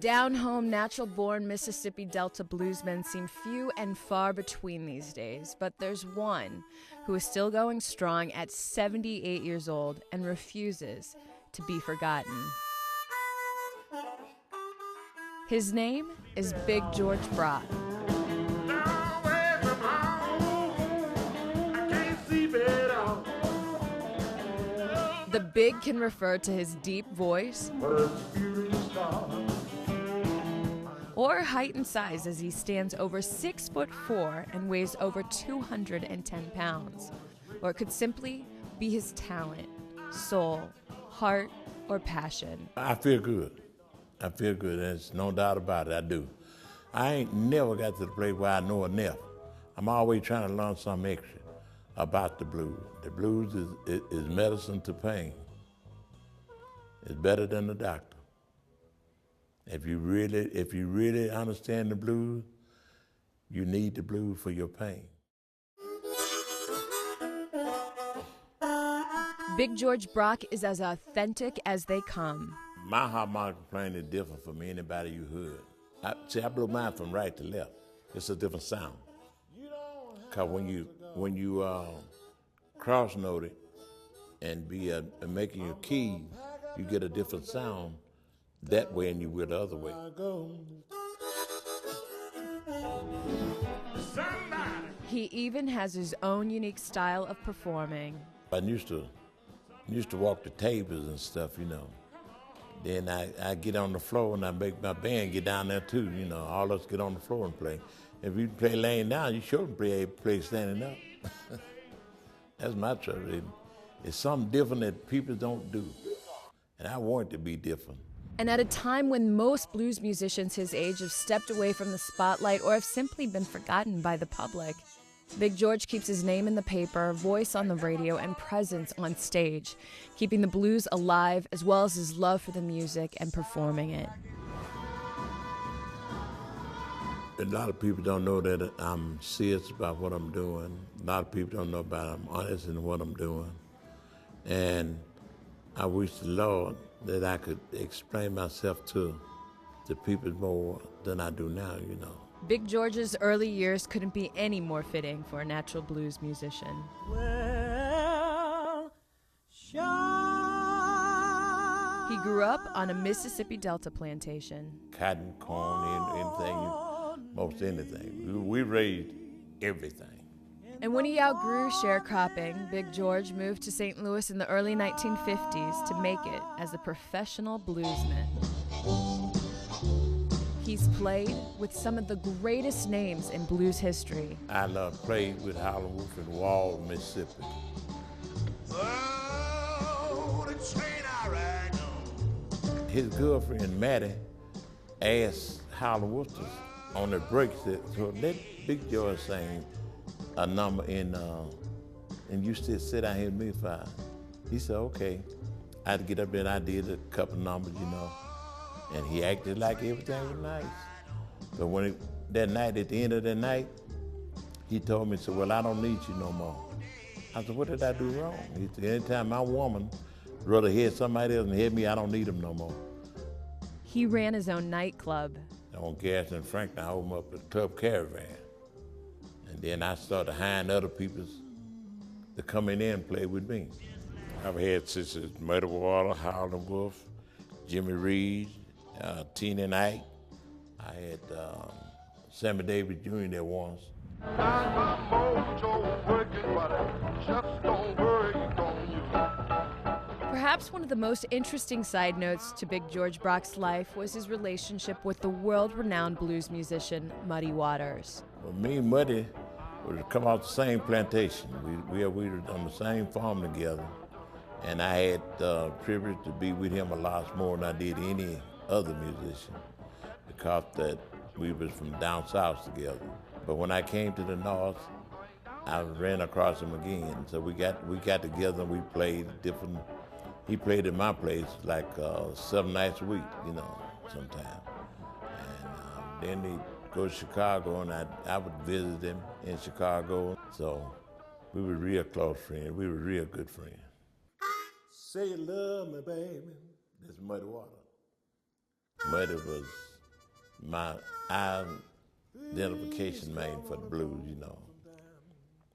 Down-home, natural-born Mississippi Delta bluesmen seem few and far between these days, but there's one who is still going strong at 78 years old and refuses to be forgotten. His name is Big George Brock. The big can refer to his deep voice or height and size, as he stands over 6'4" and weighs over 210 pounds. Or it could simply be his talent, soul, heart, or passion. I feel good. I feel good. There's no doubt about it. I do. I ain't never got to the place where I know enough. I'm always trying to learn something extra about the blues. The blues is medicine to pain. It's better than the doctor. If you really understand the blues, you need the blues for your pain. Big George Brock is as authentic as they come. My harmonica playing is different from anybody you heard. I blow mine from right to left. It's a different sound. Cause when you cross note it and be making your keys, you get a different sound that way than you will the other way. He even has his own unique style of performing. I used to walk the tables and stuff, you know. Then I get on the floor and I make my band get down there too, you know. All of us get on the floor and play. If you play laying down, you sure can play standing up. That's my trouble. It's something different that people don't do. And I want it to be different. And at a time when most blues musicians his age have stepped away from the spotlight or have simply been forgotten by the public, Big George keeps his name in the paper, voice on the radio, and presence on stage, keeping the blues alive as well as his love for the music and performing it. A lot of people don't know that I'm serious about what I'm doing. A lot of people don't know about I'm honest in what I'm doing. And I wish the Lord that I could explain myself to the people more than I do now, you know. Big George's early years couldn't be any more fitting for a natural blues musician. Well, he grew up on a Mississippi Delta plantation. Cotton, corn, most anything. We raised everything. And when he outgrew sharecropping, Big George moved to St. Louis in the early 1950s to make it as a professional bluesman. He's played with some of the greatest names in blues history. I played with Howlin' Wolf in Wall, Mississippi. Oh, the train I ride on. His girlfriend, Maddie, asked Howlin' Wolf on the break, so let Big George sing a number and you still sit down here with me for. He said, okay. I had to get up there and I did a couple numbers, you know. And he acted like everything was nice. But that night, at the end of the night, he told me, well, I don't need you no more. I said, what did I do wrong? He said, anytime my woman rather hear somebody else than hear me, I don't need him no more. He ran his own nightclub. On Gas and Franklin, I opened up a Club Caravan. And then I started hiring other people to come in there and play with me. I've had sisters, Muddy Water, Howlin' Wolf, Jimmy Reed, Tina and Ike. I had Sammy Davis Jr. there once. Perhaps one of the most interesting side notes to Big George Brock's life was his relationship with the world-renowned blues musician Muddy Waters. Well, me and Muddy would come out the same plantation. We were on the same farm together. And I had the privilege to be with him a lot more than I did any other musician because that we was from down south together. But when I came to the north, I ran across him again. So we got together and we played different. He played at my place like 7 nights a week, you know, sometime. And then he'd go to Chicago and I would visit him in Chicago. So we were real close friends. We were real good friends. Say you love me, baby. That's Muddy Water. Muddy was my identification man for the blues, you know.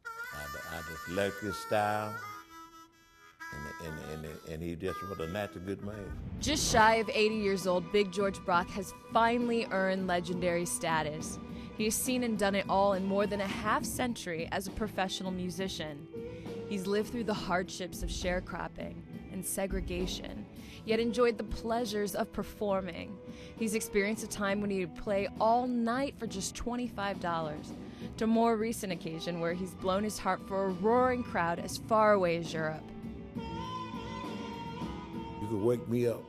I just liked his style, and he just was a natural good man. Just shy of 80 years old, Big George Brock has finally earned legendary status. He has seen and done it all in more than a half-century as a professional musician. He's lived through the hardships of sharecropping and segregation, yet enjoyed the pleasures of performing. He's experienced a time when he would play all night for just $25, to a more recent occasion where he's blown his heart for a roaring crowd as far away as Europe. You could wake me up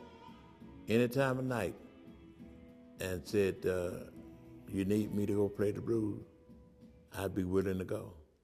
any time of night and said, you need me to go play the blues, I'd be willing to go.